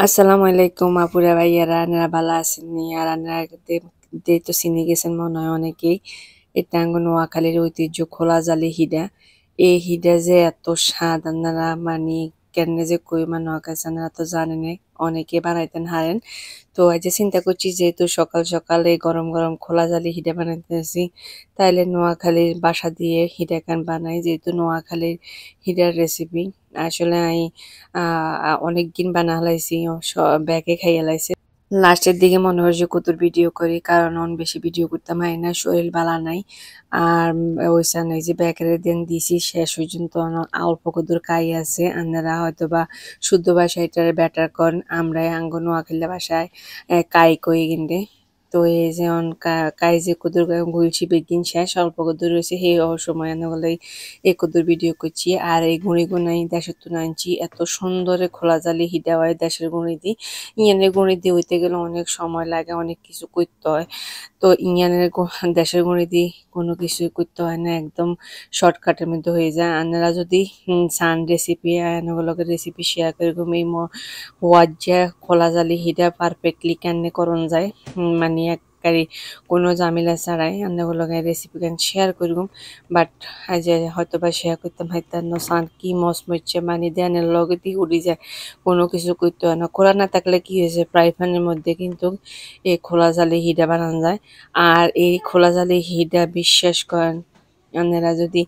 আসসালামু আলাইকুম আপুরা ভাইয়ারা, আপনারা ভালো আছেননি? আর আপনারা তো চিনে গেছেন মনে হয় অনেকেই। এটা আঙ্গো নোয়াখালীর ঐতিহ্য খোলা জালি হিডা। এই হিডা যে এত স্বাদ আপনারা মানে কেমনে যে কই মা নোয়াখালী আপনারা তো জানেনই, অনেকে বানাইতেন হারেন। তো আজ চিন্তা করছি যেহেতু সকাল সকালে গরম গরম খোলা জালি হিডা বানাইতেছি, তাইলে নোয়াখালীর বাসা দিয়ে হিডা কান বানাই, যেহেতু নোয়াখালীর হিডার রেসিপি। আসলে আমি অনেকদিন বানা হালাইছি, ব্যাগে খাই হালাইছে। লাস্টের দিকে মনে হয় যে কত ভিডিও করি, কারণ অন বেশি ভিডিও করতে পারি না, শরীর বালা নাই। আর ওইসা নাই যে ব্যাকের দিন দিছি শেষ পর্যন্ত অল্প কদুর কাই আছে। আপনারা হয়তো বা শুদ্ধ ভাষায় এটার ব্যাটার করেন, আমরা আঙ্গ নোয়াখালী ভাষায় কাই কই কিনতে। তো এই যে কাই যে কদুর গুলছি বেগিন শেষ, অল্প কদুর রয়েছে সেই সময় আনা বলে এই কদুর ভিডিও করছি। আর এই গুঁড়ি গুনাই দেশের তুলে আনছি, এত সুন্দরে খোলা জালি হিডা হয় দেশের গুঁড়ি দি। ইয়ানের গুঁড়ি দিয়ে হইতে গেলে অনেক সময় লাগে, অনেক কিছু করতে হয়। তো ইয়ানের দেশের গুঁড়ি দিয়ে কোনো কিছুই করতে হয় না, একদম শর্টকাটের মধ্যে হয়ে যায়। আপনারা যদি চান রেসিপি এনগুলোকে রেসিপি শেয়ার করে এই হওয়ার যে খোলা জালি হিডা পারফেক্টলি কেন করণ যায়, মানে একবারে কোনো ঝামেলা ছাড়াই এনগুলোকে রেসিপি কেন শেয়ার করুম। বাট আজ হয়তো বা শেয়ার করতাম হাইতাম না, সান কি মস মরছে মানে দেনের লগে দিয়ে উড়ি যায়, কোনো কিছু করতে হয় না। খোলা না থাকলে কি হয়েছে, ফ্রাই প্যানের মধ্যে কিন্তু এই খোলা জালি হিডা বানানো যায়। আর এই খোলা জালি হিডা বিশ্বাস করেন, আপনারা যদি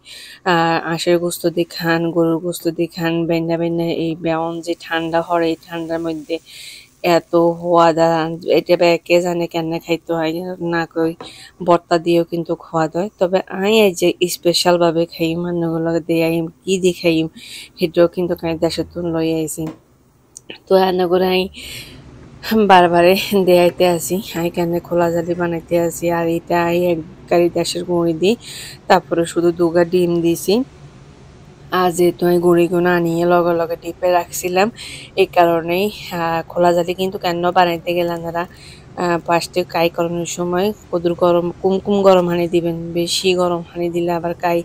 আঁশের গোস্ত দিয়ে খান, গরুর গোস্ত দিয়ে খান, বেন্যা বেন্যা এই বেয়ন যে ঠান্ডা হয়, এই ঠান্ডার মধ্যে এত সোয়াদ। আর এটা কে জানে কেন খাইতে হয় না, কই ভর্তা দিয়েও কিন্তু খাওয়া হয়। তবে আই এই যে স্পেশাল ভাবে খাই, মানুষগুলো দিয়ে আইম কি দিয়ে খাইম সেটাও কিন্তু দেশের তুন লই আইছি। তো এনে করে আই বারবারে দেয়াইতে আসি, আই কেন খোলা জালি বানাইতে আসি। আর এটা আই এক গাড়ি দেশের গুঁড়ি দিই, তারপরে শুধু দুগা ডিম দিছি। আর যেহেতু আমি গুঁড়িগুলো আনিয়ে লগে লগে ডিপে রাখছিলাম, এই কারণেই খোলা জালি কিন্তু কেন বানাইতে গেলে আপনারা ফার্স্টে কাই করানোর সময় কদুর গরম কুমকুম গরম হানি দিবেন। বেশি গরম হানি দিলে আবার কাই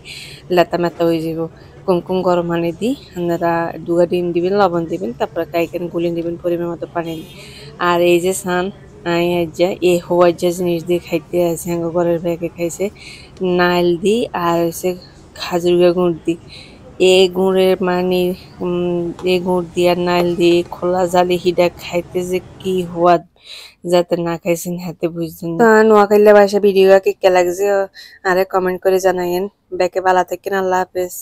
লেতা মেতা হয়ে যাব। কুমকুম গরম হানি দিই আপনারা দুগা ডিম দিবেন, লবণ দিবেন, তারপরে কাইকেন গুলিয়ে দিবেন পরিমাণ মতো পানি। আর এই যে সান আই যে এই হওয়ার যে জিনিস দিয়ে খাইতে আছে, ঘরের ব্যাগে খাইছে নাইল দি আর হচ্ছে খাজুর গুড় দি। এই গুড়ের মানে এই গুড় দিয়ে নাইল দিয়ে খোলা জালি হিডা খাইতে যে কি হওয়াদ, যাতে না খাইছেন হাতে বুঝছেন। নোয়াখালী ভাষা ভিডিও কে লাগছে আরে কমেন্ট করে জানাইন। ব্যাকে বালা থাকেন, আল্লাহ হাফেজ।